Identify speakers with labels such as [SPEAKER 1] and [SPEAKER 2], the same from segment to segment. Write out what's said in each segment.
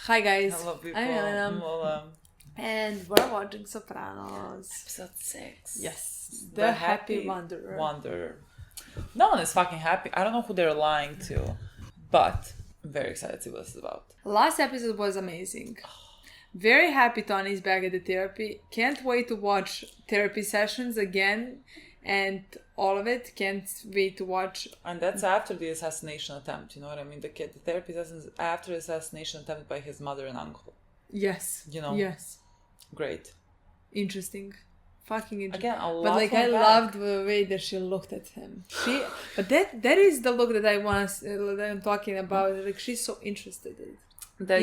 [SPEAKER 1] Hi guys,
[SPEAKER 2] Hello people.
[SPEAKER 1] I'm Melena,
[SPEAKER 2] Lola.
[SPEAKER 1] and we're watching Sopranos.
[SPEAKER 2] Episode 6.
[SPEAKER 1] Yes, the Happy Wanderer.
[SPEAKER 2] No one is fucking happy. I don't know who they're lying to, but I'm very excited to see what this is about.
[SPEAKER 1] Last episode was amazing. Very happy Tony's back at the therapy. Can't wait to watch therapy sessions again and all of it. Can't wait to watch.
[SPEAKER 2] And that's after the assassination attempt, you know what I mean? The therapy sessions after the assassination attempt by his mother and uncle.
[SPEAKER 1] Yes.
[SPEAKER 2] You know?
[SPEAKER 1] Yes.
[SPEAKER 2] Great.
[SPEAKER 1] Interesting. Fucking interesting.
[SPEAKER 2] Again,
[SPEAKER 1] but like I loved the way that she looked at him. But that is the look that I want that I'm talking about. Like she's so interested in it.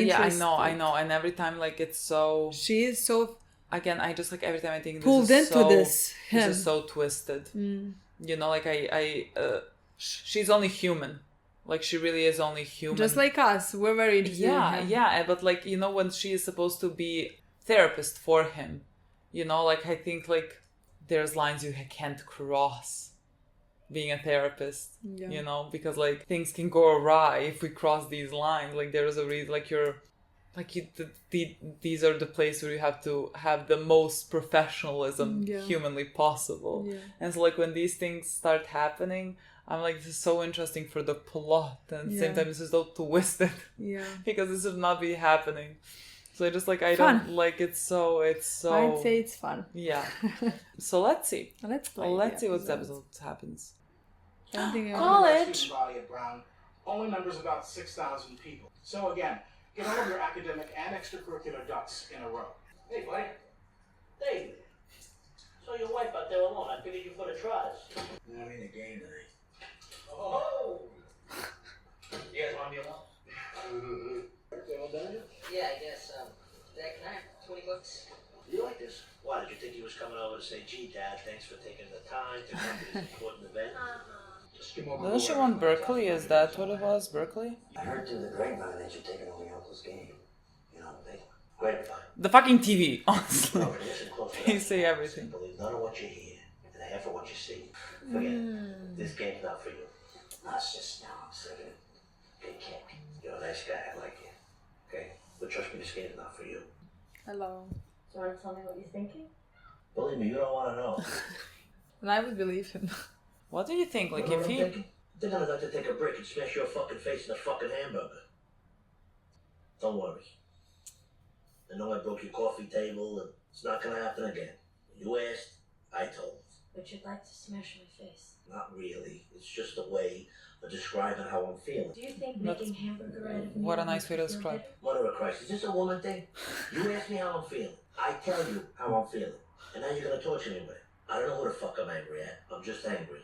[SPEAKER 2] Yeah, I know. And every time, like, it's so...
[SPEAKER 1] She is so...
[SPEAKER 2] Again, I just, like, every time I think
[SPEAKER 1] pulled
[SPEAKER 2] this is
[SPEAKER 1] into
[SPEAKER 2] so...
[SPEAKER 1] this.
[SPEAKER 2] This is so twisted. You know, like, she's only human. Like, she really is only human.
[SPEAKER 1] Just like us. We're very interested in him.
[SPEAKER 2] Yeah. But, like, you know, when she is supposed to be therapist for him, you know, like, I think, like, there's lines you can't cross being a therapist, you know, because like things can go awry if we cross these lines. Like there is a reason, like these are the places where you have to have the most professionalism humanly possible. And so like when these things start happening, I'm like, this is so interesting for the plot, and at the same time this is so twisted because this should not be happening. So I just like don't like it's so
[SPEAKER 1] I'd say it's fun.
[SPEAKER 2] Yeah. So let's see.
[SPEAKER 1] Let's
[SPEAKER 2] see what episode happens.
[SPEAKER 1] College.
[SPEAKER 3] Body of Brown only numbers about 6,000 people. So again, get all of your academic and extracurricular ducks in a row.
[SPEAKER 4] Hey, buddy. Davey. So your wife out there alone. I figured you for the tries.
[SPEAKER 3] I'm in the game tonight.
[SPEAKER 4] Oh. You guys want to be alone? Yeah, I guess. Dad, can I have $20? You like this? Why, did you think he was coming over to say, gee, Dad, thanks for taking the time to come to this important event? Just give him over.
[SPEAKER 2] Doesn't she want Berkeley? Is that what it was? Berkeley?
[SPEAKER 4] I heard through the grapevine that you're taking over your uncle's game. You know, big grapevine.
[SPEAKER 2] The fucking TV, honestly.
[SPEAKER 4] No, listen close.
[SPEAKER 2] They say everything.
[SPEAKER 4] Believe none of what you hear and half of what you see. Forget it. This game's not for you. No, it's just now I'm sick of it. Good kick. You're a nice guy. I like you. Okay? But trust me, this game's not for you.
[SPEAKER 1] Hello.
[SPEAKER 5] Do you want to tell me what you're thinking?
[SPEAKER 4] Believe me, you don't want to know.
[SPEAKER 1] And I would believe him.
[SPEAKER 2] What do you think? Like,
[SPEAKER 4] You know
[SPEAKER 2] if
[SPEAKER 4] what
[SPEAKER 2] he...
[SPEAKER 4] I'm thinking? I think I'd like to take a brick and smash your fucking face in a fucking hamburger. Don't worry. I know I broke your coffee table, and it's not gonna happen again. You asked, I told.
[SPEAKER 5] But you'd like to smash my face.
[SPEAKER 4] Not really. It's just a way of describing how I'm feeling.
[SPEAKER 5] Do you think making hamburger out of me
[SPEAKER 2] What a
[SPEAKER 5] would
[SPEAKER 2] nice way to
[SPEAKER 5] make you feel
[SPEAKER 2] describe.
[SPEAKER 5] better?
[SPEAKER 4] Mother of Christ, is this a woman thing? You ask me how I'm feeling. I tell you how I'm feeling. And now you're gonna torture me with it. I don't know who the fuck I'm angry at. I'm just angry.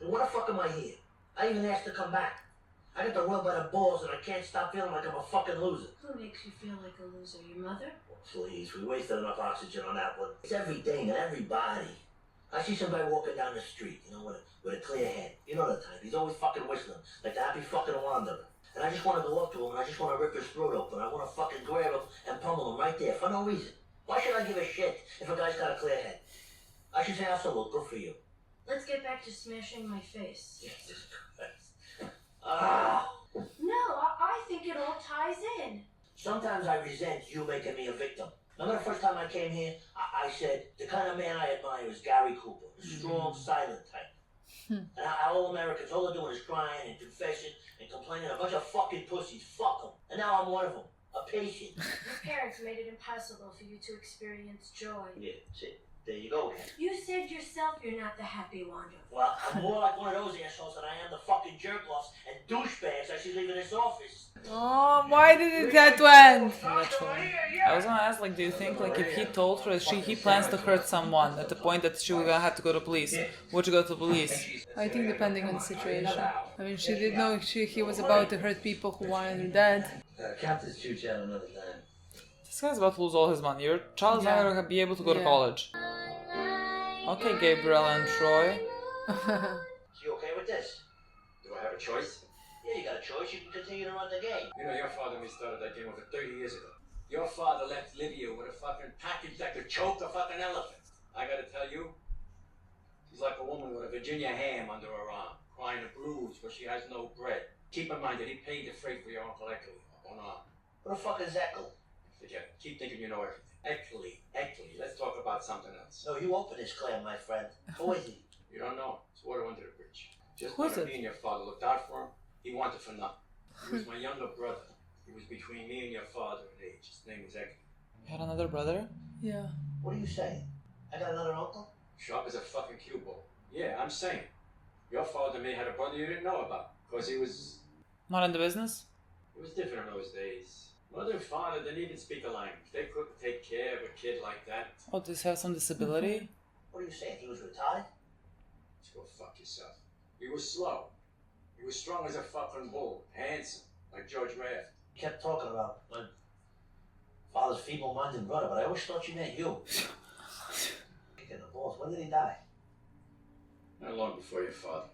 [SPEAKER 4] And what the fuck am I here? I even asked to come back. I got the world by the balls and I can't stop feeling like I'm a fucking loser.
[SPEAKER 5] Who makes you feel like a loser? Your mother?
[SPEAKER 4] Oh, please, we wasted enough oxygen on that one. It's everything and everybody. I see somebody walking down the street, you know, with a clear head. You know the type. He's always fucking whistling, like the happy fucking wanderer. And I just want to go up to him and I just want to rip his throat open. I want to fucking grab him and pummel him right there for no reason. Why should I give a shit if a guy's got a clear head? I should say, absolute, good for you.
[SPEAKER 5] Let's get back to smashing my face.
[SPEAKER 4] Jesus Christ. Ah.
[SPEAKER 5] No, I think it all ties in.
[SPEAKER 4] Sometimes I resent you making me a victim. Remember the first time I came here? I said, the kind of man I admire is Gary Cooper, the strong, silent type. And all Americans, all they're doing is crying and confessing and complaining. A bunch of fucking pussies. Fuck them. And now I'm one of them. A patient.
[SPEAKER 5] Your parents made it impossible for you to experience joy.
[SPEAKER 4] Yeah, see, there you go again.
[SPEAKER 5] You said yourself you're not the happy wanderer.
[SPEAKER 4] Well, I'm more like one of those assholes than I am the fucking jerk-offs and douchebags I see leaving this office.
[SPEAKER 1] Oh, why did it that end?
[SPEAKER 2] Literally. I was gonna ask, like, do you think, like, if he told her he plans to hurt someone at the point that she was gonna have to go to police, would you go to police?
[SPEAKER 1] I think depending on the situation. I mean, she did know he was about to hurt people who wanted her dead.
[SPEAKER 4] Count this choo-chat another time.
[SPEAKER 2] This guy's about to lose all his money. Your child's not gonna be able to go to college. Okay, Gabriel and Troy.
[SPEAKER 4] So you okay with this?
[SPEAKER 6] Do I have a choice?
[SPEAKER 4] Yeah, you got a choice. You can continue to run the game.
[SPEAKER 6] You know, your father and me started that game over 30 years ago. Your father left Lydia with a fucking package that could choke the fucking elephant. I gotta tell you, she's like a woman with a Virginia ham under her arm, crying the blues because she has no bread. Keep in mind that he paid the freight for your Uncle Eckley, or not.
[SPEAKER 4] What the fuck is Eckle?
[SPEAKER 6] Forget it. Keep thinking you know everything. Eckley. Let's talk about something else.
[SPEAKER 4] No, you open this clam, my friend. Who is he?
[SPEAKER 6] You don't know. It's water under the bridge. Just
[SPEAKER 1] Who is
[SPEAKER 6] when
[SPEAKER 1] it?
[SPEAKER 6] me and your father looked out for him, he wanted for nothing. He was my younger brother. He was between me and your father in age. His name was Eckley.
[SPEAKER 2] You had another brother?
[SPEAKER 1] Yeah.
[SPEAKER 4] What are you saying? I got another uncle?
[SPEAKER 6] Sharp as a fucking cue ball. Yeah, I'm saying. Your father may have had a brother you didn't know about. Because he was...
[SPEAKER 2] Not in the business?
[SPEAKER 6] It was different in those days. Mother and father didn't even speak a language. They couldn't take care of a kid like that.
[SPEAKER 2] Oh, does he have some disability?
[SPEAKER 4] What are you saying? He was retarded?
[SPEAKER 6] Just go fuck yourself. He was slow. He was strong as a fucking bull. Handsome. Like George Raft.
[SPEAKER 4] You kept talking about my father's feeble-minded brother, but I always thought you meant you. Kicking the balls. When did he die?
[SPEAKER 6] Not long before your father.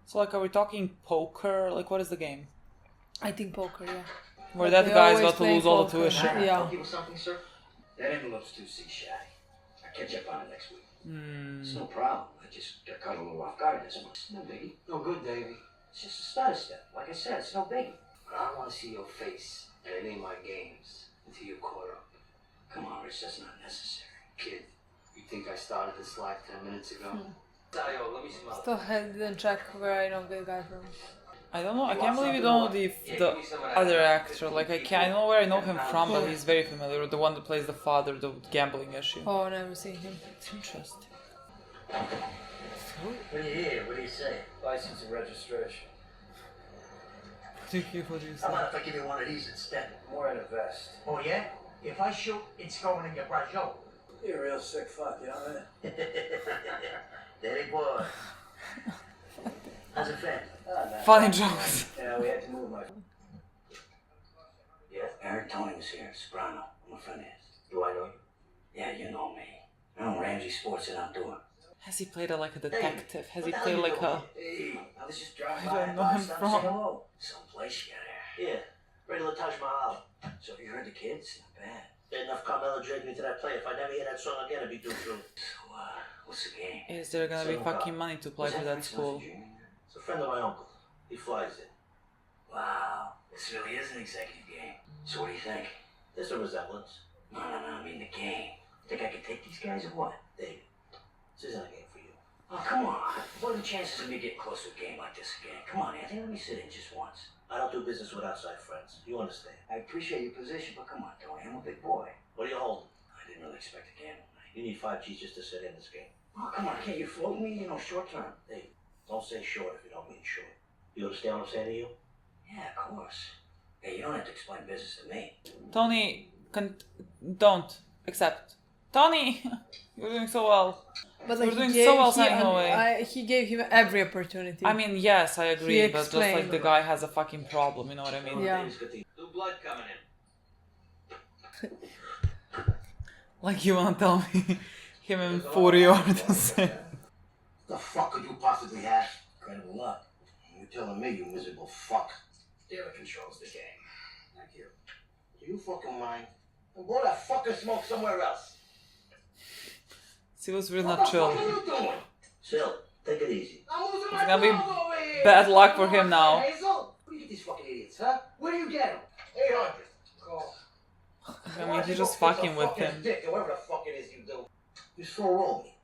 [SPEAKER 2] So, like, are we talking poker? Like, what is the game?
[SPEAKER 1] I think poker, yeah.
[SPEAKER 2] Where
[SPEAKER 1] But
[SPEAKER 2] that
[SPEAKER 1] they
[SPEAKER 2] guy's
[SPEAKER 1] always
[SPEAKER 2] got to
[SPEAKER 1] play
[SPEAKER 2] lose all the
[SPEAKER 1] poker.
[SPEAKER 2] tuition.
[SPEAKER 4] Can I
[SPEAKER 1] Yeah.
[SPEAKER 4] help you with something, sir?
[SPEAKER 6] That envelope's too shy. I'll catch up on it next week. It's no problem. I just got caught a little off guard this month.
[SPEAKER 4] It's no biggie. No good, Davey. It's just a stutter step. Like I said, it's no biggie.
[SPEAKER 6] But I want to see your face at any of my games until you're caught up. Come on, Rich, that's not necessary. Kid, you think I started this life 10 minutes ago?
[SPEAKER 4] Dario, let me smell.
[SPEAKER 1] Still didn't check where I know the guy from.
[SPEAKER 2] I don't know. I can't believe you don't know the other actor. Like, I don't know where I know him from, but he's very familiar. The one that plays the father, the gambling issue.
[SPEAKER 1] Oh, I've never seen him.
[SPEAKER 2] It's interesting.
[SPEAKER 4] What do you hear? What do you say?
[SPEAKER 6] License and registration.
[SPEAKER 2] What do you
[SPEAKER 4] How about if I give you one of these instead?
[SPEAKER 6] More in a vest.
[SPEAKER 3] Oh, yeah? If I shoot, it's going in your brajo.
[SPEAKER 6] You're a real sick fuck, you know that?
[SPEAKER 4] Daddy boy. How's it feel?
[SPEAKER 2] Funny jokes.
[SPEAKER 6] Yeah, we had to move my...
[SPEAKER 4] Yeah?
[SPEAKER 6] Eric Tony was here, Soprano. I'm a friend of his.
[SPEAKER 4] Do I know you?
[SPEAKER 6] Yeah, you know me. I own Ramsey Sports and Outdoor.
[SPEAKER 2] Has he played like a detective? Has he played like a...
[SPEAKER 6] Hey, I was just driving
[SPEAKER 2] I
[SPEAKER 6] by.
[SPEAKER 2] don't know him
[SPEAKER 6] Stop
[SPEAKER 2] from.
[SPEAKER 6] and say hello. Someplace you got here.
[SPEAKER 4] Yeah. Regular Taj Mahal.
[SPEAKER 6] So have you heard the kids? Not bad.
[SPEAKER 4] They had enough Carmelo dragged me to that play. If I never hear that song again, I'd be due through.
[SPEAKER 6] So, what's the game?
[SPEAKER 2] Is there gonna be fucking money to apply for that school?
[SPEAKER 4] It's a friend of my uncle. He flies it.
[SPEAKER 6] Wow, this really is an executive game. So what do you think?
[SPEAKER 4] There's a resemblance.
[SPEAKER 6] No, I mean the game. Think I could take these guys or what?
[SPEAKER 4] David, this isn't a game for you.
[SPEAKER 6] Oh, come on. What are the chances of me getting close to a game like this again? Come on, Anthony, let me sit in just once.
[SPEAKER 4] I don't do business with outside friends. You understand?
[SPEAKER 6] I appreciate your position, but come on, Tony, I'm a big boy.
[SPEAKER 4] What are you holding?
[SPEAKER 6] I didn't really expect a gamble night.
[SPEAKER 4] You need 5 G's just to sit in this game.
[SPEAKER 6] Oh, come on, can't you float me? You know, short term.
[SPEAKER 4] David, don't say short if you don't mean short. You understand what I'm saying to you?
[SPEAKER 6] Yeah, of course. Hey, you don't have to explain business to me.
[SPEAKER 2] Tony, don't accept. Tony, you're doing so well.
[SPEAKER 1] But
[SPEAKER 2] You're
[SPEAKER 1] like
[SPEAKER 2] doing
[SPEAKER 1] he
[SPEAKER 2] so
[SPEAKER 1] gave,
[SPEAKER 2] well
[SPEAKER 1] he,
[SPEAKER 2] signing away.
[SPEAKER 1] he gave him every opportunity.
[SPEAKER 2] I mean, yes, I agree,
[SPEAKER 1] He
[SPEAKER 2] but just
[SPEAKER 1] explained.
[SPEAKER 2] like the guy has a fucking problem, you know what I mean?
[SPEAKER 1] Yeah.
[SPEAKER 4] David's good to you.
[SPEAKER 6] New blood coming in.
[SPEAKER 2] Like you wanna tell me him and Furio are the same.
[SPEAKER 4] The fuck could you possibly have?
[SPEAKER 6] Incredible luck.
[SPEAKER 4] You're telling me, you miserable fuck.
[SPEAKER 6] Derek controls the game. Thank you.
[SPEAKER 4] Do you fucking mind? And blow that fucking smoke somewhere else.
[SPEAKER 2] He was really
[SPEAKER 4] What
[SPEAKER 2] not
[SPEAKER 4] the
[SPEAKER 2] chill.
[SPEAKER 4] fuck are you doing? Chill. Take it easy. I'm losing
[SPEAKER 2] It's
[SPEAKER 4] my
[SPEAKER 2] gonna be
[SPEAKER 4] balls over here.
[SPEAKER 2] bad luck for him now.
[SPEAKER 4] Hazel? Where do you get these fucking idiots, huh? Where do you get them? 800. Call.
[SPEAKER 2] I mean, he's just fucking with him.
[SPEAKER 4] Dick, or whatever the fuck it is you do. You just throw a roll me.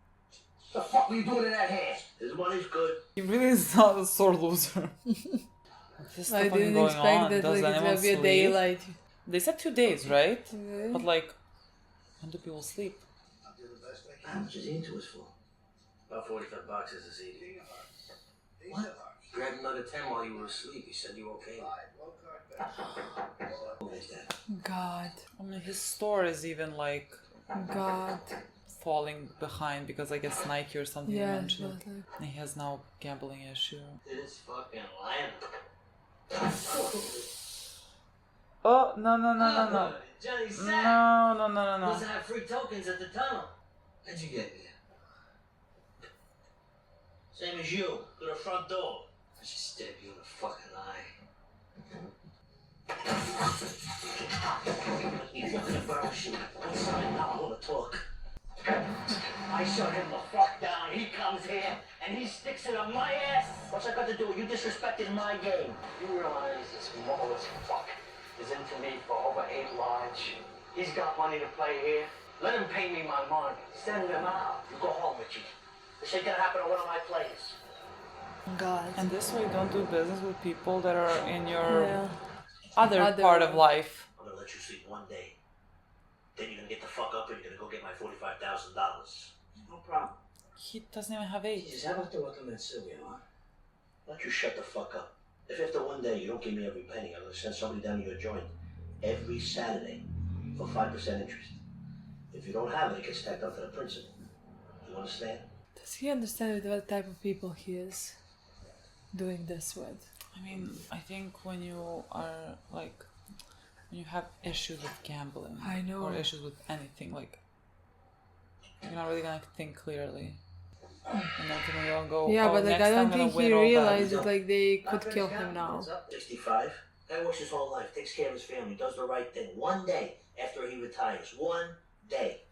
[SPEAKER 4] What the fuck were you doing in that hand? His money's good.
[SPEAKER 2] He really is not a sore loser. What's
[SPEAKER 1] I
[SPEAKER 2] fucking
[SPEAKER 1] didn't
[SPEAKER 2] going
[SPEAKER 1] expect
[SPEAKER 2] on?
[SPEAKER 1] that
[SPEAKER 2] Does
[SPEAKER 1] like it's
[SPEAKER 2] anyone
[SPEAKER 1] gonna be a
[SPEAKER 2] sleep?
[SPEAKER 1] daylight.
[SPEAKER 2] They said 2 days, right?
[SPEAKER 1] Okay.
[SPEAKER 2] But like, when do people sleep?
[SPEAKER 6] I'll do the best I
[SPEAKER 4] How much is he into us for?
[SPEAKER 6] About 45 bucks is this evening.
[SPEAKER 4] What?
[SPEAKER 6] Grabbed another 10 while you were asleep. You said you were okay.
[SPEAKER 4] Who is that?
[SPEAKER 1] God.
[SPEAKER 2] I mean, his store is even like
[SPEAKER 1] God.
[SPEAKER 2] falling behind because I guess Nike or something
[SPEAKER 1] Yeah,
[SPEAKER 2] mentioned.
[SPEAKER 1] but like,
[SPEAKER 2] And he has now gambling issue.
[SPEAKER 4] This fucking lion.
[SPEAKER 2] Oh, no.
[SPEAKER 4] Johnny
[SPEAKER 2] No.
[SPEAKER 4] Must have free tokens at the tunnel.
[SPEAKER 6] How'd you get there?
[SPEAKER 4] Same as you. To the front door.
[SPEAKER 6] I just stabbed you in the fucking eye.
[SPEAKER 4] You fucking embarrassing. Outside now, I want to talk. I shut him the fuck down. He comes here and he sticks it on my ass. What's that got to do with you disrespecting my game?
[SPEAKER 6] You realize it's small as fuck. is into me for over 8 lives. He's got money to play here. Let him pay me my money.
[SPEAKER 4] Send him out. You go home, Richie. This ain't gonna happen to one of my players.
[SPEAKER 1] God.
[SPEAKER 2] And this way, don't do business with people that are in your other part of life.
[SPEAKER 4] I'm gonna let you sleep one day. Then you're gonna get the fuck up and you're gonna go get my $45,000.
[SPEAKER 6] No problem.
[SPEAKER 2] He doesn't even have age.
[SPEAKER 6] Jesus, how about the welcome at Sylvia, huh?
[SPEAKER 4] Why don't you shut the fuck up? If after one day you don't give me every penny, I'm gonna send somebody down to your joint every Saturday for 5% interest. If you don't have it, it gets tacked up to the principal. You understand?
[SPEAKER 1] Does he understand what type of people he is doing this with?
[SPEAKER 2] I mean, I think when you are like, when you have issues with gambling,
[SPEAKER 1] I know,
[SPEAKER 2] or issues with anything, like, you're not really gonna think clearly. And then you'll go,
[SPEAKER 1] yeah, but like, I don't think he realized that like they could kill him now.
[SPEAKER 4] 65. Guy works his whole life, takes care of his family, does the right thing. One day after he retires. One day.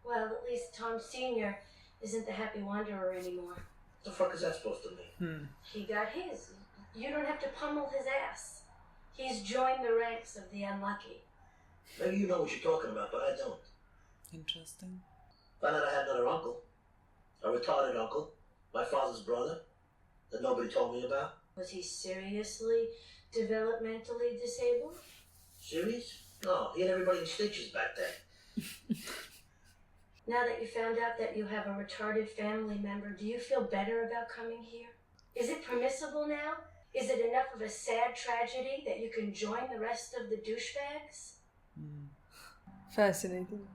[SPEAKER 5] Well, at least Tom Sr. isn't the happy wanderer anymore.
[SPEAKER 4] What the fuck is that supposed to mean?
[SPEAKER 5] He got his. You don't have to pummel his ass. He's joined the ranks of the unlucky.
[SPEAKER 4] Maybe you know what you're talking about, but I don't.
[SPEAKER 2] Interesting.
[SPEAKER 4] Found out I had another uncle. A retarded uncle. My father's brother. That nobody told me about.
[SPEAKER 5] Was he seriously developmentally disabled?
[SPEAKER 4] Serious? No, he had everybody in stitches back then.
[SPEAKER 5] Now that you found out that you have a retarded family member, do you feel better about coming here? Is it permissible now? Is it enough of a sad tragedy that you can join the rest of the douchebags?
[SPEAKER 1] Fascinating.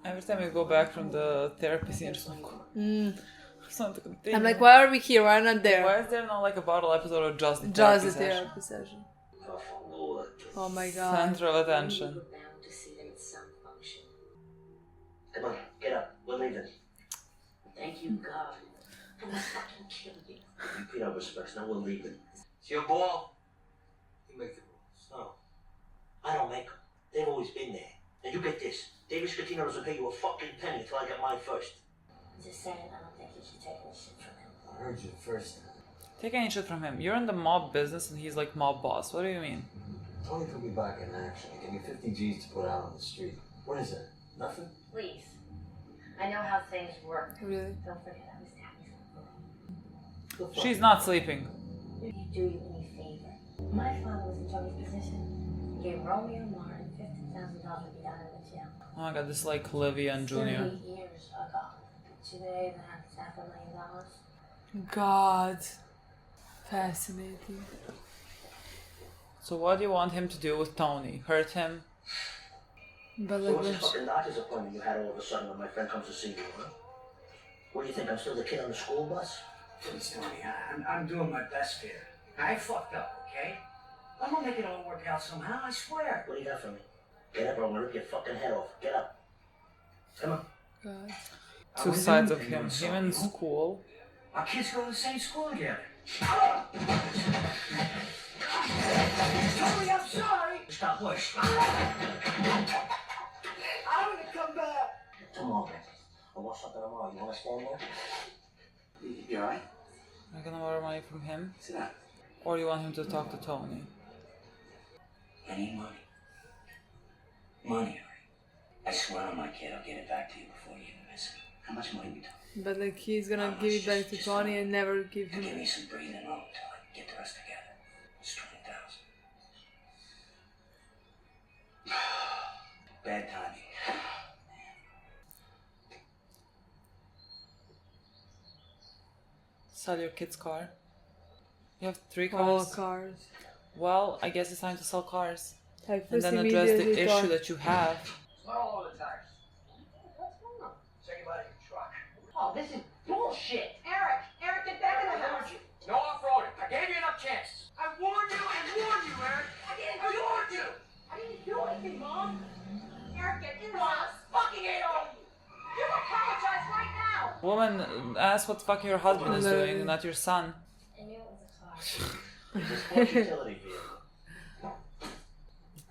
[SPEAKER 2] Every time we go back from the therapy scene, I'm just like, something to continue.
[SPEAKER 1] I'm like, why are we here? Why not there?
[SPEAKER 2] Why is there not like a bottle episode of just the
[SPEAKER 1] Just the
[SPEAKER 2] session?
[SPEAKER 1] therapy session. Oh my god.
[SPEAKER 2] Center of attention.
[SPEAKER 5] Bound to see them at some function.
[SPEAKER 4] Come on, get up. We're leaving.
[SPEAKER 5] Thank you, God. I'm gonna fucking kill you.
[SPEAKER 4] You paid our respects. Now we're leaving.
[SPEAKER 6] It's your ball. You make the rules.
[SPEAKER 4] No. I don't make them. They've always been there. And you get this. David Scatino doesn't pay you a fucking penny until I get mine first.
[SPEAKER 5] I'm just saying, I don't think you should take any shit from him.
[SPEAKER 6] I heard you first.
[SPEAKER 2] Take any shit from him. You're in the mob business and he's like mob boss. What do you mean?
[SPEAKER 6] Tony put me back in action. He gave me 50 G's to put out on the street. What is that? Nothing?
[SPEAKER 5] Please. I know how things work.
[SPEAKER 1] Really?
[SPEAKER 5] Don't forget I was Davy's.
[SPEAKER 2] She's not sleeping.
[SPEAKER 5] You do you any favor. My father was in Tony's position. He gave Romeo Martin $15,000 to get out of the jail.
[SPEAKER 2] Oh my god, this is like Livia and Junior.
[SPEAKER 5] 30 years ago. Today, that's $500,000.
[SPEAKER 1] God. Fascinating.
[SPEAKER 2] So what do you want him to do with Tony? Hurt him?
[SPEAKER 1] But
[SPEAKER 4] So
[SPEAKER 1] like,
[SPEAKER 4] what's the
[SPEAKER 1] when
[SPEAKER 4] fucking doctor's appointment you had all of a sudden when my friend comes to see you, huh? What do you think? I'm still the kid on the school bus?
[SPEAKER 3] Please, Tony, I'm doing my best here. I fucked up, okay? I'm gonna make it all work out somehow, I swear.
[SPEAKER 4] What do you got for me? Get up or I'm gonna rip your fucking head off. Get up. Come on.
[SPEAKER 1] God.
[SPEAKER 2] Two sides of him. Him in school.
[SPEAKER 3] Our kids go to the same school together. Tony, I'm sorry.
[SPEAKER 4] Stop push.
[SPEAKER 3] I'm gonna come back.
[SPEAKER 4] Tomorrow. I want something tomorrow. You wanna stand there?
[SPEAKER 3] You alright?
[SPEAKER 2] Are you gonna borrow money from him?
[SPEAKER 3] Sit down.
[SPEAKER 2] Or do you want him to talk to Tony?
[SPEAKER 3] I need money. Money, alright. I swear on my kid, I'll get it back to you before you even miss it. How much money we talking?
[SPEAKER 1] But like, he's gonna give it back to Tony and never give
[SPEAKER 3] Give
[SPEAKER 1] him.
[SPEAKER 3] me some breathing room till I can get the rest together. It's 20,000. Bad timing.
[SPEAKER 2] Sell your kid's car. You have 3
[SPEAKER 1] All
[SPEAKER 2] cars.
[SPEAKER 1] cars.
[SPEAKER 2] Well, I guess it's time to sell cars.
[SPEAKER 1] I
[SPEAKER 2] And
[SPEAKER 1] first
[SPEAKER 2] then address the
[SPEAKER 1] immediately
[SPEAKER 2] issue
[SPEAKER 1] thought,
[SPEAKER 2] that you have.
[SPEAKER 6] Not all of the tires.
[SPEAKER 5] What's going on?
[SPEAKER 6] Check him out of your truck.
[SPEAKER 5] Oh, this is bullshit. Eric, get back in the house.
[SPEAKER 6] No off-roading. I gave you enough chances. I warned you, Eric. I warned you.
[SPEAKER 5] I didn't do anything, Mom. Eric, get in the house.
[SPEAKER 6] Fucking hate all of you.
[SPEAKER 5] You apologize right now.
[SPEAKER 2] Woman, ask what the fuck your husband is doing, not your son.
[SPEAKER 5] I knew it was a car.
[SPEAKER 4] It's a sports utility vehicle.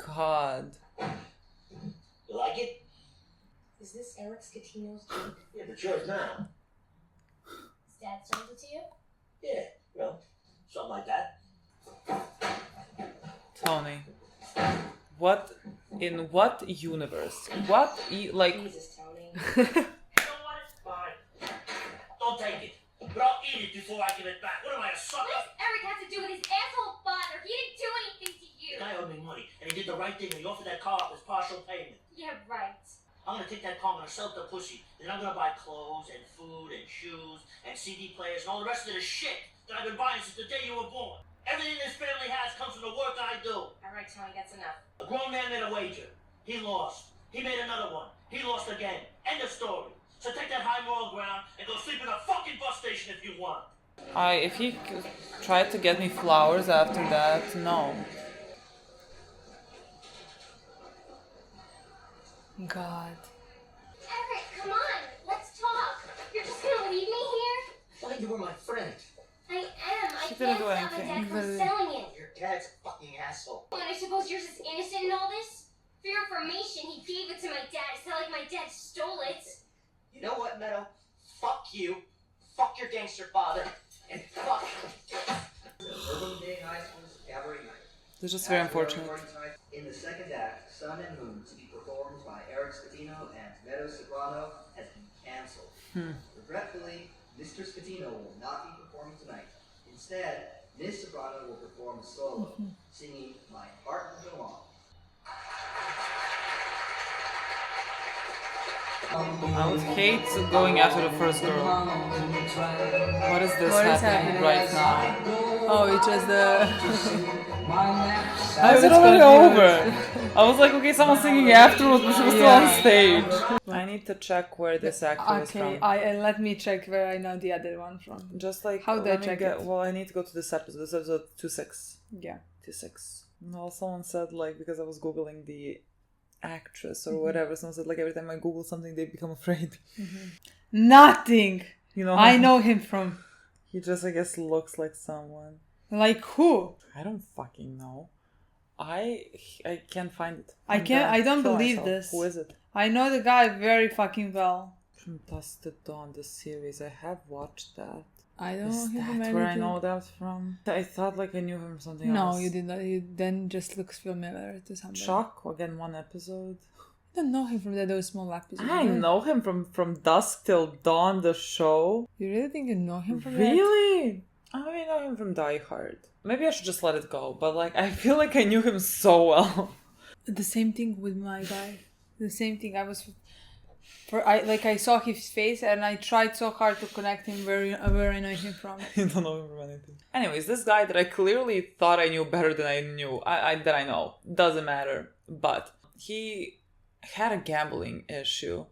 [SPEAKER 2] God.
[SPEAKER 4] You like it?
[SPEAKER 5] Is this Eric Scatino's Jeep?
[SPEAKER 4] Yeah, but yours now.
[SPEAKER 5] His dad sold it to you?
[SPEAKER 4] Yeah, you know, something like that.
[SPEAKER 2] Tony, in what universe?
[SPEAKER 5] Jesus, Tony.
[SPEAKER 4] You know what? Fine. Don't take it. But I'll eat it before I give it back. What am I, a sucker?
[SPEAKER 7] What does Eric have to do with his asshole father? He didn't do anything to you.
[SPEAKER 4] The guy owed me money, and he did the right thing, and he offered that car up as partial payment.
[SPEAKER 7] Yeah, right.
[SPEAKER 4] I'm gonna take that car, I'm gonna sell it to pussy, and then I'm gonna buy clothes and food and shoes and CD players and all the rest of the shit that I've been buying since the day you were born. Everything this family has comes from the work I do.
[SPEAKER 7] All right, Tony, that's enough.
[SPEAKER 4] A grown man made a wager. He lost. He made another one. He lost again. End of story. So take that high moral ground and go sleep in a fucking bus station if you want.
[SPEAKER 2] If he tried to get me flowers after that, no.
[SPEAKER 1] God.
[SPEAKER 7] Eric, come on. Let's talk. You're just gonna leave me here?
[SPEAKER 4] Why you were my friend?
[SPEAKER 7] I am. I
[SPEAKER 2] She
[SPEAKER 7] can't
[SPEAKER 2] didn't do
[SPEAKER 7] stop my
[SPEAKER 2] anything.
[SPEAKER 7] dad from selling it.
[SPEAKER 4] Your dad's a fucking asshole.
[SPEAKER 7] And I suppose yours is innocent in all this? For your information, he gave it to my dad. It's not like my dad stole it.
[SPEAKER 3] You know what, Meadow? Fuck you. Fuck your gangster father. And fuck the Urban Day High School's Cabaret Night.
[SPEAKER 2] This is just very unfortunate.
[SPEAKER 3] In the second act, Sun and Moon, to be performed by Eric Scatino and Meadow Soprano, has been cancelled. Regretfully, Mr. Scatino will not be performing tonight. Instead, Ms. Soprano will perform a solo, singing My Heart Will Go On.
[SPEAKER 2] I would hate going after the first girl. What is this
[SPEAKER 1] What is
[SPEAKER 2] happening
[SPEAKER 1] happening?
[SPEAKER 2] right now?
[SPEAKER 1] Oh, it's just the...
[SPEAKER 2] How is it already over? I was like, okay, someone's singing afterwards, but she was still on stage. I need to check where this actor is
[SPEAKER 1] Okay,
[SPEAKER 2] from.
[SPEAKER 1] let me check where I know the other one from.
[SPEAKER 2] Just like,
[SPEAKER 1] How do I check it?
[SPEAKER 2] Well, I need to go to this episode 26.
[SPEAKER 1] Yeah.
[SPEAKER 2] 26. Well, someone said, like, because I was Googling the actress or whatever, someone said, like, every time I Google something, they become afraid.
[SPEAKER 1] Nothing.
[SPEAKER 2] You know?
[SPEAKER 1] I know him from.
[SPEAKER 2] He just, I guess, looks like someone.
[SPEAKER 1] Like who?
[SPEAKER 2] I don't fucking know. I can't find it.
[SPEAKER 1] I don't
[SPEAKER 2] Kill
[SPEAKER 1] believe
[SPEAKER 2] myself.
[SPEAKER 1] this.
[SPEAKER 2] Who is it?
[SPEAKER 1] I know the guy very fucking well.
[SPEAKER 2] From Dusk to Dawn, the series. I have watched that.
[SPEAKER 1] I don't
[SPEAKER 2] Is
[SPEAKER 1] know him from
[SPEAKER 2] that where I
[SPEAKER 1] anything.
[SPEAKER 2] know that from? I thought like I knew him from something
[SPEAKER 1] No,
[SPEAKER 2] else.
[SPEAKER 1] you did not. You then just looks familiar to somebody.
[SPEAKER 2] Shock, again, one episode.
[SPEAKER 1] I don't know him from those small episodes.
[SPEAKER 2] I know him from Dusk Till Dawn, the show.
[SPEAKER 1] You really think you know him from that?
[SPEAKER 2] Really? I know him from Die Hard. Maybe I should just let it go, but like I feel like I knew him so well.
[SPEAKER 1] The same thing with my guy. The same thing. I saw his face and I tried so hard to connect him where I know him from.
[SPEAKER 2] You don't know him from anything. Anyways, this guy that I clearly thought I knew better than I knew, that I know, doesn't matter. But he had a gambling issue.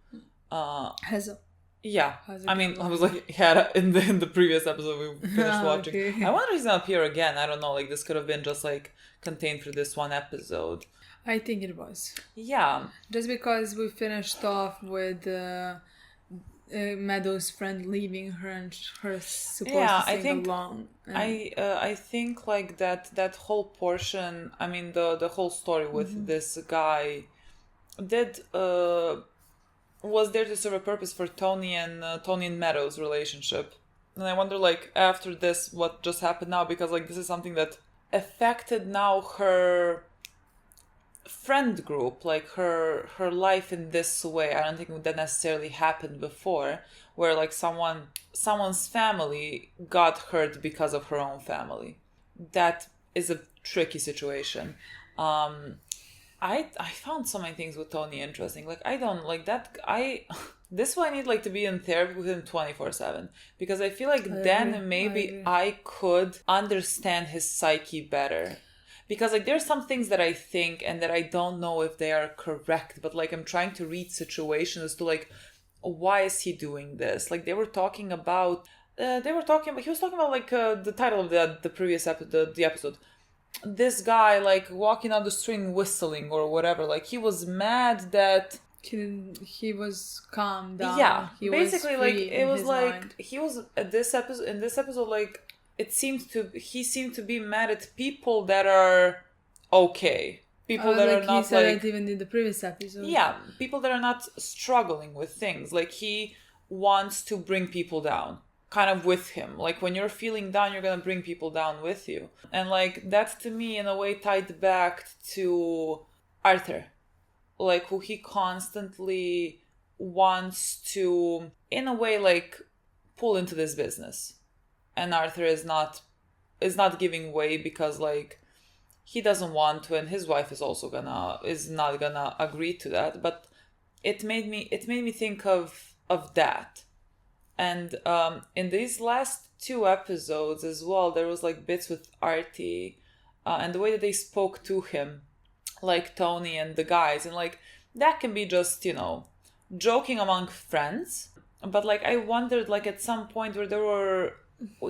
[SPEAKER 2] Yeah, I mean, I was like, in the previous episode we finished watching.
[SPEAKER 1] Okay.
[SPEAKER 2] I wonder if he's gonna appear again. I don't know. Like this could have been just like contained for this one episode.
[SPEAKER 1] I think it was.
[SPEAKER 2] Yeah.
[SPEAKER 1] Just because we finished off with Meadow's friend leaving her and her supposed to sing along.
[SPEAKER 2] I think like that whole portion. I mean the whole story with this guy was there to serve a purpose for Tony and Meadow's relationship. And I wonder, like, after this, what just happened now, because, like, this is something that affected now her friend group, like, her life in this way. I don't think that necessarily happened before, where, like, someone's family got hurt because of her own family. That is a tricky situation. I found so many things with Tony interesting. Like, I don't like that. This one I need like to be in therapy with him 24/7 because I feel like then maybe I could understand his psyche better. Because like there's some things that I think and that I don't know if they are correct, but like I'm trying to read situations as to like why is he doing this? Like he was talking about like the title of the previous episode, the episode. This guy like walking on the street whistling or whatever, like he was mad that
[SPEAKER 1] he was calm down.
[SPEAKER 2] Yeah,
[SPEAKER 1] he
[SPEAKER 2] basically
[SPEAKER 1] was
[SPEAKER 2] like it was like
[SPEAKER 1] mind.
[SPEAKER 2] he was at this episode like he seemed to be mad at people that are okay, people that are not
[SPEAKER 1] he said
[SPEAKER 2] like
[SPEAKER 1] it even in the previous episode.
[SPEAKER 2] Yeah, people that are not struggling with things. Like he wants to bring people down. kind of with him. Like when you're feeling down, you're gonna bring people down with you. And like that's to me in a way tied back to Arthur. Like who he constantly wants to, in a way, like pull into this business. And Arthur is not giving way because like he doesn't want to, and his wife is not gonna agree to that. But it made me think of that. And in these last 2 episodes as well, there was like bits with Artie and the way that they spoke to him, like Tony and the guys, and like that can be just, you know, joking among friends. But like I wondered, like at some point where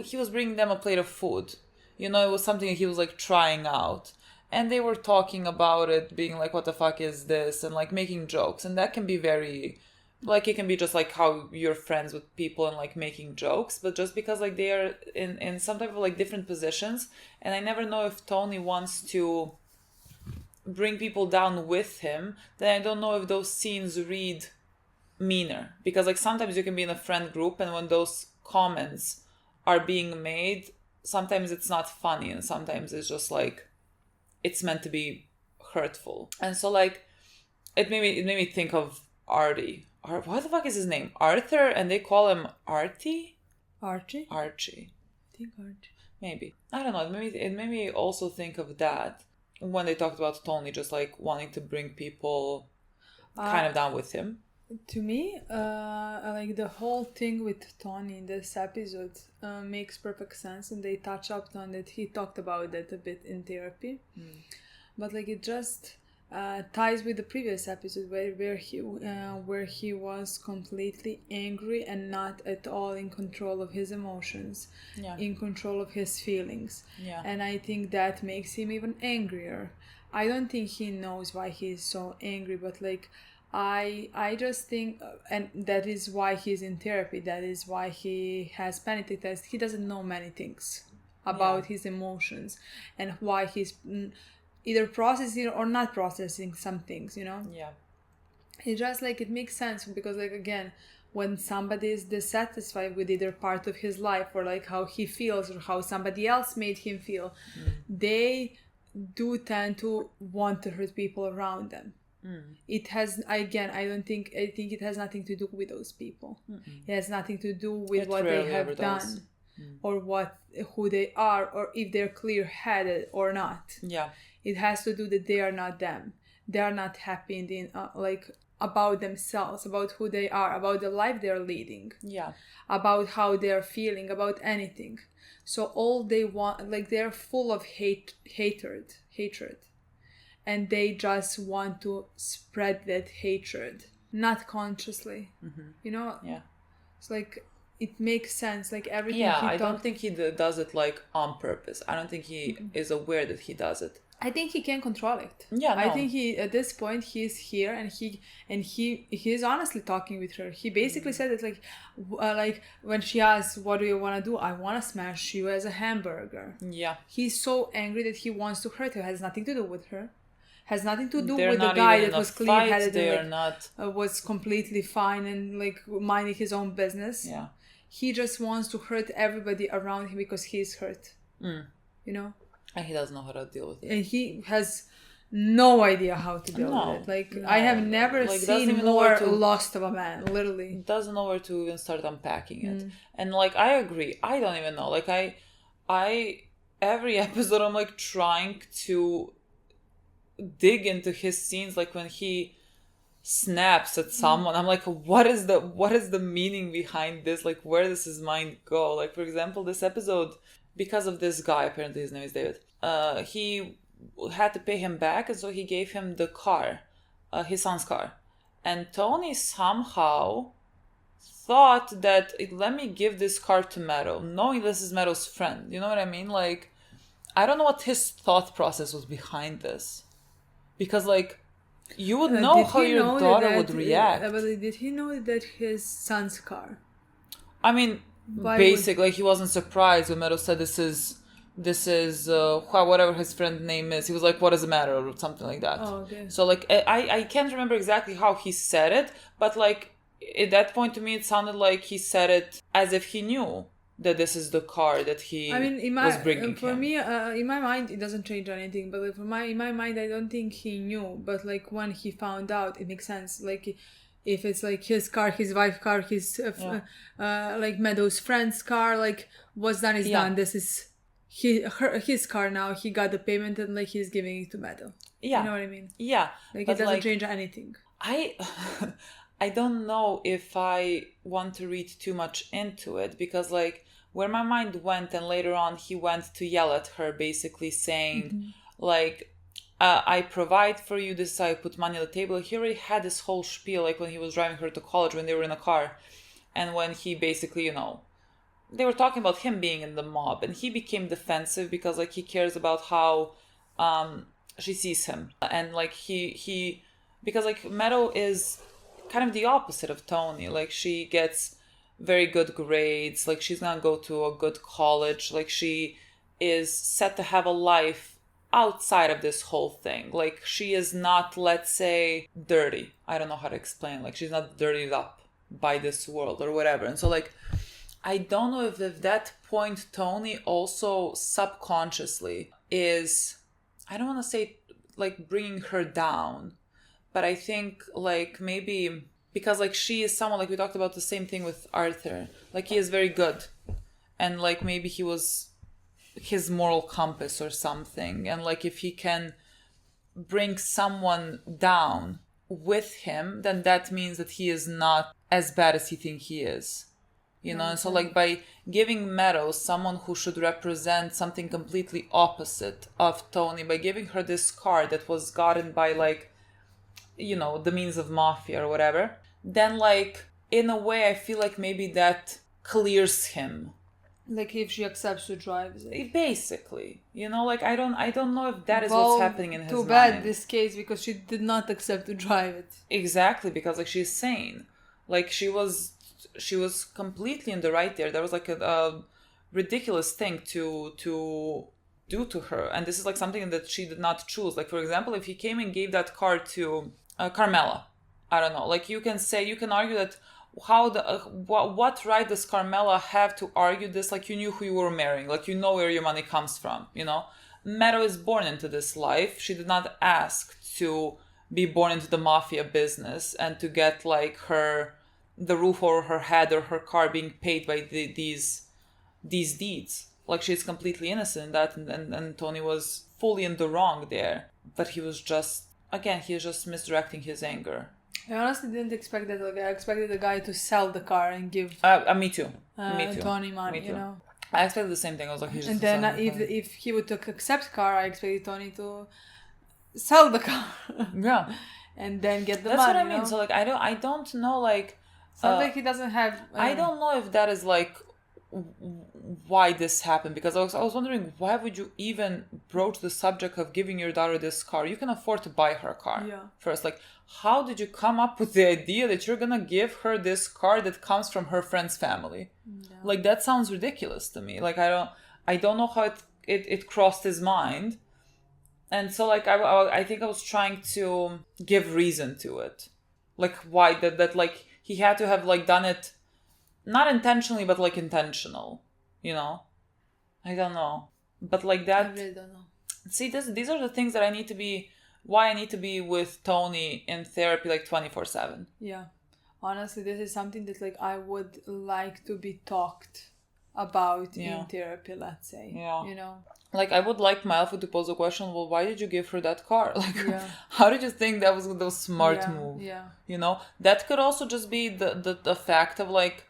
[SPEAKER 2] he was bringing them a plate of food, you know, it was something he was like trying out, and they were talking about it, being like, what the fuck is this, and like making jokes. And that can be very, like, it can be just like how you're friends with people and like making jokes, but just because like they are in some type of like different positions. And I never know if Tony wants to bring people down with him, then I don't know if those scenes read meaner, because like sometimes you can be in a friend group, and when those comments are being made, sometimes it's not funny, and sometimes it's just like it's meant to be hurtful. And so like it made me think of Artie. What the fuck is his name? Arthur, and they call him Artie?
[SPEAKER 1] Archie?
[SPEAKER 2] Archie.
[SPEAKER 1] I think Archie.
[SPEAKER 2] Maybe. I don't know. It made me also think of that when they talked about Tony just like wanting to bring people kind of down with him.
[SPEAKER 1] To me, like the whole thing with Tony in this episode makes perfect sense, and they touch up on it. He talked about that a bit in therapy, but like it just ties with the previous episode where he was completely angry and not at all in control of his emotions, in control of his feelings, and I think that makes him even angrier. I don't think he knows why he's so angry, but like I just think, and that is why he's in therapy, that is why he has panic attacks. He doesn't know many things about his emotions and why he's either processing or not processing some things, you know?
[SPEAKER 2] Yeah.
[SPEAKER 1] It's just like, it makes sense because like, again, when somebody is dissatisfied with either part of his life or like how he feels or how somebody else made him feel, they do tend to want to hurt people around them. It has, again, I think it has nothing to do with those people. It has nothing to do with what they have done or who they are, or if they're clear-headed or not. It has to do that they are not them. They are not happy in like about themselves, about who they are, about the life they're leading, about how they're feeling, about anything. So all they want, like, they're full of hatred, and they just want to spread that hatred, not consciously. You know? It's like, it makes sense, like everything.
[SPEAKER 2] I don't think he does it like on purpose. I don't think he is aware that he does it.
[SPEAKER 1] I think he can control it. I think he, at this point, he's here, and he's honestly talking with her. He basically said it like when she asks, "What do you want to do?" "I want to smash you as a hamburger." He's so angry that he wants to hurt her. It has nothing to do with her. Has nothing to do with the guy that was clear-headed and was completely fine and like minding his own business. He just wants to hurt everybody around him because he's hurt. You know?
[SPEAKER 2] And he doesn't know how to deal with it.
[SPEAKER 1] And he has no idea how to deal with it. Like, I have never seen more lost of a man, literally.
[SPEAKER 2] Doesn't know where to even start unpacking it. And like, I agree. I don't even know. Like, I every episode I'm like trying to dig into his scenes, like when he snaps at someone, I'm like, what is the meaning behind this? Like, where does his mind go? Like, for example, this episode, because of this guy, apparently his name is David, he had to pay him back, and so he gave him the car, his son's car, and Tony somehow thought that, let me give this car to Meadow, knowing this is Meadow's friend. You know what I mean? Like, I don't know what his thought process was behind this. Because, like, you would know how your daughter would react.
[SPEAKER 1] But did he know that his son's car?
[SPEAKER 2] I mean, basically, he wasn't surprised when Meadow said this is whatever his friend's name is. He was like, what does it matter? Or something like that.
[SPEAKER 1] Oh, okay.
[SPEAKER 2] So, like, I can't remember exactly how he said it, but, like, at that point to me it sounded like he said it as if he knew that this is the car that he was bringing
[SPEAKER 1] for
[SPEAKER 2] him.
[SPEAKER 1] me, in my mind, it doesn't change anything. But like, in my mind, I don't think he knew. But like when he found out, it makes sense. Like if it's like his car, his wife's car, his like Meadow's friend's car, like what's done is done. This is his car now. He got the payment and like he's giving it to Meadow.
[SPEAKER 2] Yeah,
[SPEAKER 1] you know what I mean?
[SPEAKER 2] Yeah,
[SPEAKER 1] like it doesn't change anything.
[SPEAKER 2] I don't know if I want to read too much into it, because like where my mind went, and later on he went to yell at her, basically saying like, I provide for you, this is how I put money on the table. He already had this whole spiel, like when he was driving her to college, when they were in a car, and when he basically, you know, they were talking about him being in the mob, and he became defensive because like he cares about how she sees him, and like he because like Meadow is kind of the opposite of Tony. Like she gets very good grades, like she's gonna go to a good college, like she is set to have a life outside of this whole thing. Like she is not, let's say, dirty. I don't know how to explain. Like she's not dirtied up by this world or whatever. And so like I don't know if at that point Tony also subconsciously is, I don't want to say like bringing her down, but I think like maybe because like she is someone, like we talked about the same thing with Arthur, like he is very good, and like maybe he was his moral compass or something, and like if he can bring someone down with him, then that means that he is not as bad as he thinks he is, you know. And so like by giving Meadow someone who should represent something completely opposite of Tony, by giving her this car that was gotten by like, you know, the means of mafia or whatever, then like in a way I feel like maybe that clears him,
[SPEAKER 1] like if she accepts to drive it.
[SPEAKER 2] Basically, you know, like I don't know if that is what's happening in his mind.
[SPEAKER 1] Too bad this case, because she did not accept to drive it.
[SPEAKER 2] Exactly, because like she's sane, like she was completely in the right there. There was like a ridiculous thing to do to her, and this is like something that she did not choose. Like for example, if he came and gave that car to Carmela, I don't know, like you can argue that how what right does Carmela have to argue this? Like you knew who you were marrying, like you know where your money comes from, you know. Meadow is born into this life. She did not ask to be born into the mafia business and to get like the roof over her head or her car being paid by these deeds. Like she's completely innocent in that, and Tony was fully in the wrong there, but he was just misdirecting his anger.
[SPEAKER 1] I honestly didn't expect that. Like I expected the guy to sell the car and give
[SPEAKER 2] me too.
[SPEAKER 1] Tony money, you know.
[SPEAKER 2] I expected the same thing. I was like, he's just.
[SPEAKER 1] And then if he would accept car, I expected Tony to sell the car.
[SPEAKER 2] Yeah.
[SPEAKER 1] And then get the
[SPEAKER 2] money.
[SPEAKER 1] That's
[SPEAKER 2] what I mean. So like I don't know, like.
[SPEAKER 1] Sounds like he doesn't have.
[SPEAKER 2] I don't know if that is like why this happened, because I was wondering, why would you even broach the subject of giving your daughter this car? You can afford to buy her a car first. Like, how did you come up with the idea that you're gonna give her this car that comes from her friend's family? Like that sounds ridiculous to me. Like I don't know how it crossed his mind. And so like I think I was trying to give reason to it, like why that like he had to have like done it not intentionally but like intentional, you know. I don't know, but like that,
[SPEAKER 1] I really don't know.
[SPEAKER 2] See, these are the things that I need to be with Tony in therapy like 24/7.
[SPEAKER 1] Yeah, honestly, this is something that like I would like to be talked about in therapy, let's say. Yeah, you know,
[SPEAKER 2] like I would like Melfi to pose the question, well, why did you give her that car? Like, how did you think that was the smart move? Yeah, you know, that could also just be the fact of like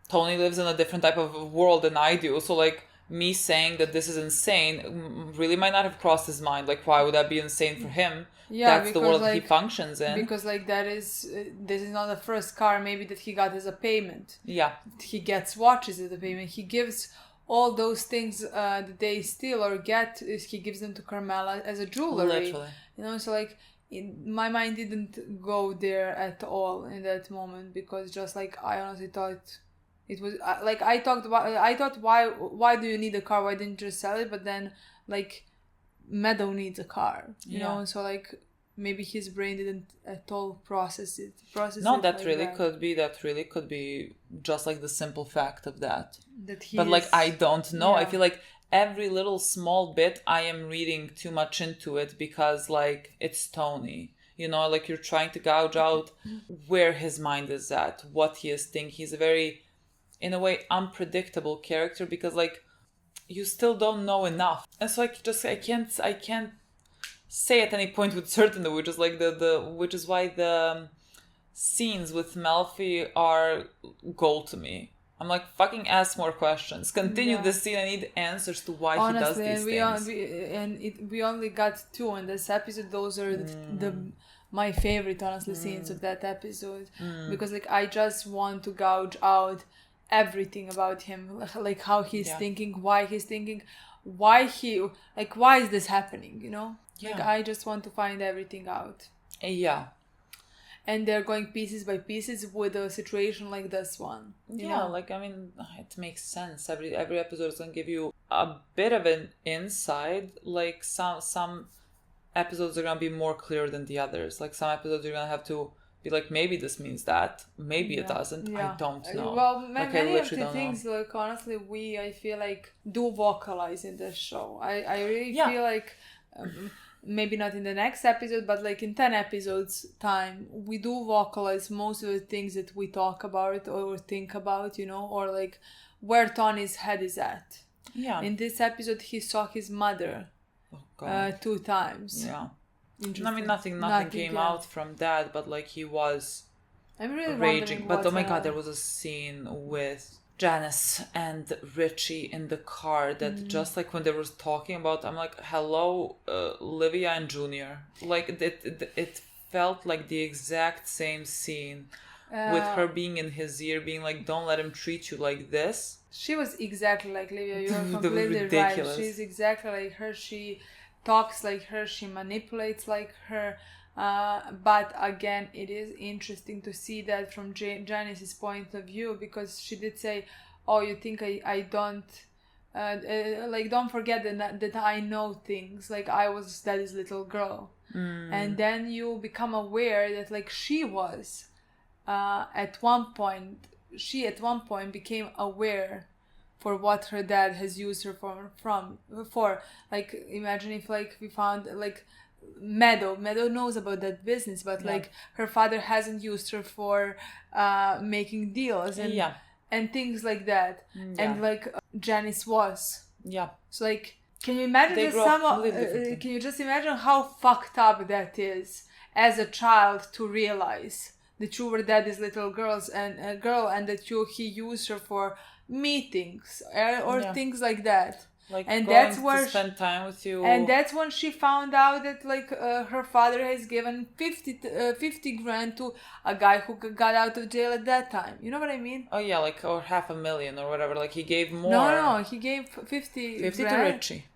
[SPEAKER 2] Tony lives in a different type of world than I do, so like me saying that this is insane really might not have crossed his mind. Like, why would that be insane for him? Yeah, that's the world like, he functions in.
[SPEAKER 1] Because like this is not the first car maybe that he got as a payment. Yeah, he gets watches as a payment. He gives all those things that they steal or get, he gives them to Carmela as a jewelry. Literally, you know. So like, my mind didn't go there at all in that moment, because just like I honestly thought. It was like I thought why do you need a car? Why didn't you just sell it? But then like Meadow needs a car, you know. And so like maybe his brain didn't at all process it.
[SPEAKER 2] No,
[SPEAKER 1] it
[SPEAKER 2] that
[SPEAKER 1] like
[SPEAKER 2] really
[SPEAKER 1] that.
[SPEAKER 2] could be. That really could be just like the simple fact of that.
[SPEAKER 1] That he
[SPEAKER 2] But like,
[SPEAKER 1] is-
[SPEAKER 2] I don't know. I
[SPEAKER 1] yeah.
[SPEAKER 2] feel like every little small bit, I am reading too much into it because like it's Tony. You know, like you're trying to gouge out where his mind is at, what he is thinking. He's a very, in a way, unpredictable character because like you still don't know enough. And so I can't say at any point with certainty, which is like which is why the scenes with Melfi are gold to me. I'm like, fucking ask more questions. Continue
[SPEAKER 1] Yeah.
[SPEAKER 2] this scene. I need answers to why
[SPEAKER 1] Honestly,
[SPEAKER 2] he does these things.
[SPEAKER 1] we only got 2 in this episode. Those are my favorite, honestly, scenes of that episode because like I just want to gouge out everything about him, like how he's thinking, why he's thinking, why is this happening? You know, like I just want to find everything out.
[SPEAKER 2] Yeah.
[SPEAKER 1] And they're going pieces by pieces with a situation like this one. You know?
[SPEAKER 2] Like I mean, it makes sense. Every episode is gonna give you a bit of an insight. Like some episodes are gonna be more clear than the others. Like some episodes you're gonna have to be like, maybe this means that, maybe it doesn't. I don't know.
[SPEAKER 1] Well,
[SPEAKER 2] like,
[SPEAKER 1] many of the things, like honestly, I feel like do vocalize in this show. I really feel like. Maybe not in the next episode, but like in 10 episodes time, we do vocalize most of the things that we talk about or think about, you know, or like where Tony's head is at.
[SPEAKER 2] Yeah.
[SPEAKER 1] In this episode, he saw his mother 2 times.
[SPEAKER 2] Yeah.
[SPEAKER 1] Interesting.
[SPEAKER 2] I mean, nothing came out from that, but like he was
[SPEAKER 1] really
[SPEAKER 2] raging. But oh my god, there
[SPEAKER 1] was
[SPEAKER 2] was a scene with Janice and Richie in the car that just like when they were talking about, I'm like, hello, Livia and Junior. Like it felt like the exact same scene with her being in his ear, being like, don't let him treat you like this.
[SPEAKER 1] She was exactly like Livia. You're completely
[SPEAKER 2] ridiculous.
[SPEAKER 1] right. She's exactly like her. She talks like her. She manipulates like her. But again, it is interesting to see that from Janice's point of view, because she did say, oh, you think I don't like, don't forget that I know things, like I was Daddy's little girl. And then you become aware that like she at one point became aware for what her dad has used her for. Like, imagine if like we found like Meadow knows about that business, but like her father hasn't used her for making deals and things like that. And like Janice was. So like, can you imagine can you just imagine how fucked up that is as a child to realize that you were Daddy's little girl and that he used her for meetings or things like that.
[SPEAKER 2] Like,
[SPEAKER 1] and
[SPEAKER 2] going
[SPEAKER 1] that's where
[SPEAKER 2] to spend time with you.
[SPEAKER 1] And that's when she found out that like her father has given 50 grand to a guy who got out of jail at that time. You know what I mean?
[SPEAKER 2] Oh yeah, like, or $500,000 or whatever. Like he gave more.
[SPEAKER 1] No, he gave 50
[SPEAKER 2] to Richie.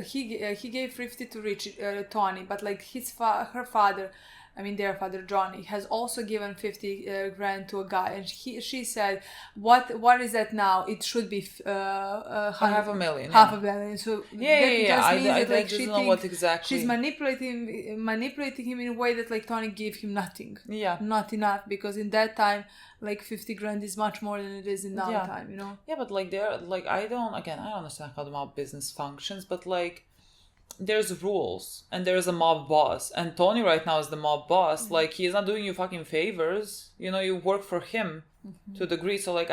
[SPEAKER 1] He gave 50 to Richie, Tony, but like her father, I mean their father Johnny, has also given 50 grand to a guy, and she said, what is that now? It should be
[SPEAKER 2] $500,000.
[SPEAKER 1] $500,000. So
[SPEAKER 2] I
[SPEAKER 1] like,
[SPEAKER 2] just know what exactly.
[SPEAKER 1] She's manipulating him in a way that like Tony gave him nothing. Not enough, because in that time like 50 grand is much more than it is in now time, you know.
[SPEAKER 2] But like they're like, I don't understand how the mob business functions, but like there's rules and there's a mob boss, and Tony right now is the mob boss. Like, he's not doing you fucking favors, you know. You work for him to a degree. So like,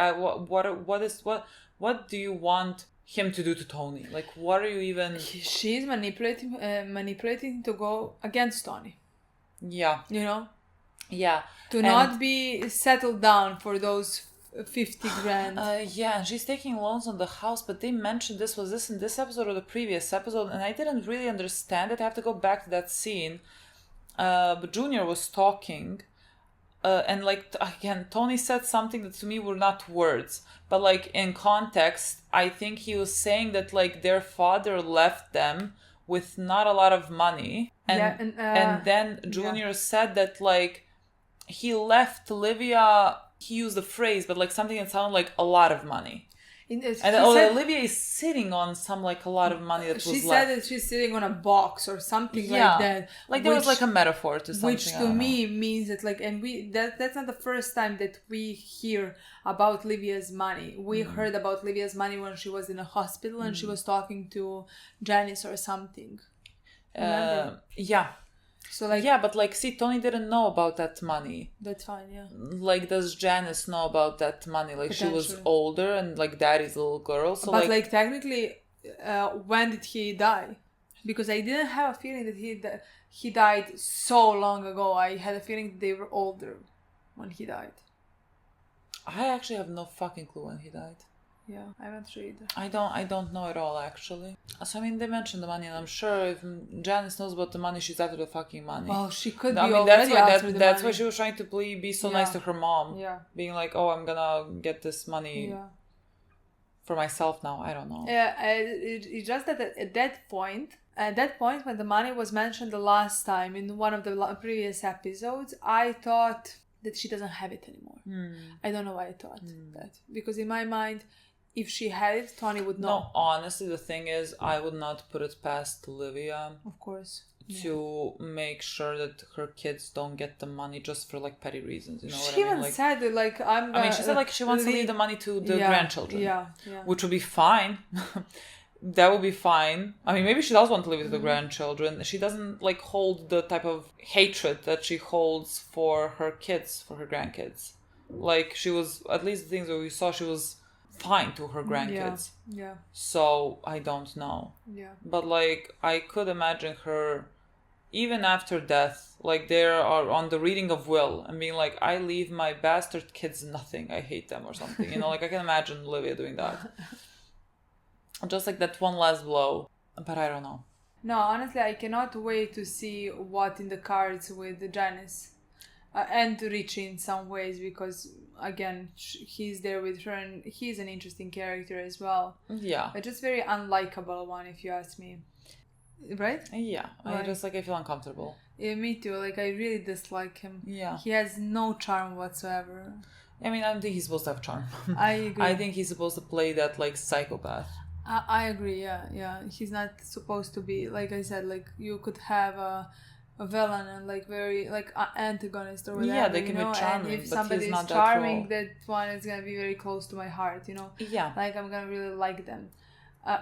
[SPEAKER 2] what do you want him to do to Tony? Like, what are you even?
[SPEAKER 1] She's manipulating to go against Tony. You know. To not be settled down for those 50 grand.
[SPEAKER 2] And she's taking loans on the house, but they mentioned was this in this episode or the previous episode, and I didn't really understand it. I have to go back to that scene. But Junior was talking, and like, again, Tony said something that to me were not words, but like in context, I think he was saying that like their father left them with not a lot of money, and then Junior said that like he left Livia. He used the phrase, but like something that sounded like a lot of money. Olivia is sitting on some like a lot of money that was left.
[SPEAKER 1] She said that she's sitting on a box or something like that.
[SPEAKER 2] Like there was like a metaphor to something.
[SPEAKER 1] Which to me means that like, and that's not the first time that we hear about Livia's money. We heard about Livia's money when she was in a hospital and she was talking to Janice or something. Remember?
[SPEAKER 2] Yeah.
[SPEAKER 1] So like,
[SPEAKER 2] yeah, but like, see, Tony didn't know about that money.
[SPEAKER 1] That's fine, yeah.
[SPEAKER 2] Like, does Janice know about that money? Like, she was older and like Daddy's little girl. So
[SPEAKER 1] but like technically, when did he die? Because I didn't have a feeling that he died so long ago. I had a feeling that they were older when he died.
[SPEAKER 2] I actually have no fucking clue when he died.
[SPEAKER 1] Yeah, I'm not sure either.
[SPEAKER 2] I don't know at all, actually. So, I mean, they mentioned the money, and I'm sure if Janice knows about the money, she's after the fucking money.
[SPEAKER 1] Well, she could be
[SPEAKER 2] that's
[SPEAKER 1] already
[SPEAKER 2] why,
[SPEAKER 1] after the money.
[SPEAKER 2] That's why she was trying to be so nice to her mom.
[SPEAKER 1] Yeah.
[SPEAKER 2] Being like, oh, I'm gonna get this money for myself now. I don't know.
[SPEAKER 1] Yeah, it's just that at that point when the money was mentioned the last time in one of the previous episodes, I thought that she doesn't have it anymore. I don't know why I thought that. Because in my mind, if she had it, Tony would know.
[SPEAKER 2] No, honestly, the thing is, I would not put it past Olivia.
[SPEAKER 1] Of course.
[SPEAKER 2] To make sure that her kids don't get the money just for like petty reasons, you know what I mean?
[SPEAKER 1] She even
[SPEAKER 2] like,
[SPEAKER 1] said that, like,
[SPEAKER 2] she said like she wants to leave the money to the grandchildren.
[SPEAKER 1] Yeah.
[SPEAKER 2] Which would be fine. That would be fine. I mean, maybe she does want to leave it to the grandchildren. She doesn't like hold the type of hatred that she holds for her kids, for her grandkids. Like, she was, at least the things that we saw, she was fine to her grandkids.
[SPEAKER 1] Yeah.
[SPEAKER 2] So I don't know.
[SPEAKER 1] Yeah.
[SPEAKER 2] But like, I could imagine her, even after death, like they are on the reading of will and being like, I leave my bastard kids nothing. I hate them or something. You know, like I can imagine Olivia doing that. Just like that one last blow. But I don't know.
[SPEAKER 1] No, honestly, I cannot wait to see what in the cards with Janice. And Richie in some ways, because again, he's there with her and he's an interesting character as well.
[SPEAKER 2] Yeah.
[SPEAKER 1] But just very unlikable one, if you ask me. Right?
[SPEAKER 2] Yeah. I feel uncomfortable.
[SPEAKER 1] Yeah, me too. Like, I really dislike him.
[SPEAKER 2] Yeah.
[SPEAKER 1] He has no charm whatsoever.
[SPEAKER 2] I mean, I don't think he's supposed to have charm.
[SPEAKER 1] I agree.
[SPEAKER 2] I think he's supposed to play that, like, psychopath.
[SPEAKER 1] I agree, yeah. He's not supposed to be, like I said, like, you could have a villain and like very like antagonist or whatever.
[SPEAKER 2] Yeah, they can be charming,
[SPEAKER 1] and if
[SPEAKER 2] but
[SPEAKER 1] somebody
[SPEAKER 2] he's
[SPEAKER 1] is
[SPEAKER 2] not
[SPEAKER 1] charming, that one is gonna be very close to my heart, you know.
[SPEAKER 2] Yeah.
[SPEAKER 1] Like, I'm gonna really like them,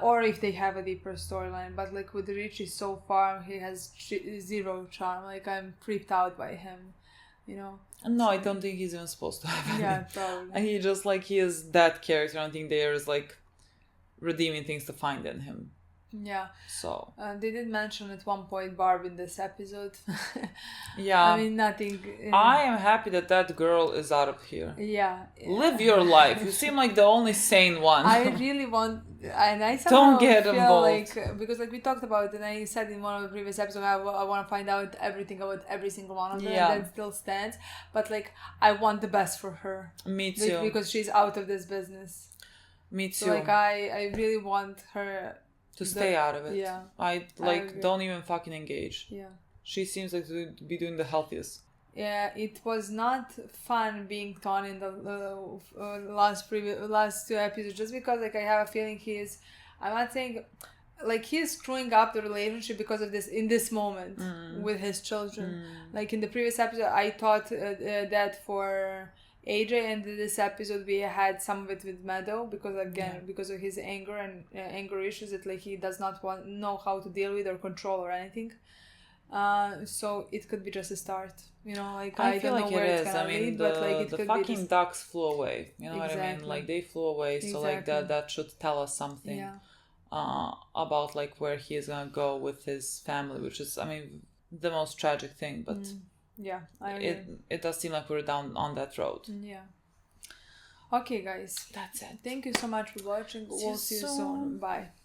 [SPEAKER 1] or if they have a deeper storyline. But like with Richie, so far he has zero charm. Like, I'm creeped out by him, you know.
[SPEAKER 2] No, I don't think he's even supposed to have any.
[SPEAKER 1] Yeah, probably.
[SPEAKER 2] And he just like, he is that character. I don't think there's like redeeming things to find in him.
[SPEAKER 1] Yeah.
[SPEAKER 2] So
[SPEAKER 1] they did mention at one point Barb in this episode.
[SPEAKER 2] Yeah.
[SPEAKER 1] I mean, nothing.
[SPEAKER 2] I am happy that girl is out of here.
[SPEAKER 1] Yeah.
[SPEAKER 2] Live your life. You seem like the only sane one.
[SPEAKER 1] I really want, and I somehow
[SPEAKER 2] don't get
[SPEAKER 1] feel
[SPEAKER 2] involved.
[SPEAKER 1] like, because like we talked about it, and I said in one of the previous episodes, I want to find out everything about every single one of them.
[SPEAKER 2] Yeah.
[SPEAKER 1] And that still stands. But like, I want the best for her.
[SPEAKER 2] Me too.
[SPEAKER 1] Because she's out of this business.
[SPEAKER 2] Me too.
[SPEAKER 1] So like, I really want her
[SPEAKER 2] to stay out of it.
[SPEAKER 1] Yeah.
[SPEAKER 2] I don't even fucking engage.
[SPEAKER 1] Yeah.
[SPEAKER 2] She seems like to be doing the healthiest.
[SPEAKER 1] Yeah, it was not fun being Tony in the last two episodes, just because like I have a feeling I'm not saying like he's screwing up the relationship because of this in this moment with his children. Like in the previous episode, I thought that for AJ, and this episode we had some of it with Meadow, because again because of his anger and anger issues that like he does not know how to deal with or control or anything. So it could be just a start, you know. Like I
[SPEAKER 2] feel
[SPEAKER 1] don't
[SPEAKER 2] like
[SPEAKER 1] know where
[SPEAKER 2] it
[SPEAKER 1] it's
[SPEAKER 2] is.
[SPEAKER 1] gonna
[SPEAKER 2] I mean,
[SPEAKER 1] lead, but like it
[SPEAKER 2] the
[SPEAKER 1] could
[SPEAKER 2] fucking
[SPEAKER 1] be just...
[SPEAKER 2] ducks flew away. You know what I mean?
[SPEAKER 1] Exactly.
[SPEAKER 2] Like they flew away. So like that should tell us something about like where he is gonna go with his family, which is, I mean, the most tragic thing. But
[SPEAKER 1] yeah, I agree.
[SPEAKER 2] It does seem like we're down on that road.
[SPEAKER 1] Yeah. Okay, guys,
[SPEAKER 2] That's it.
[SPEAKER 1] Thank you so much for watching. We'll see you soon. Bye.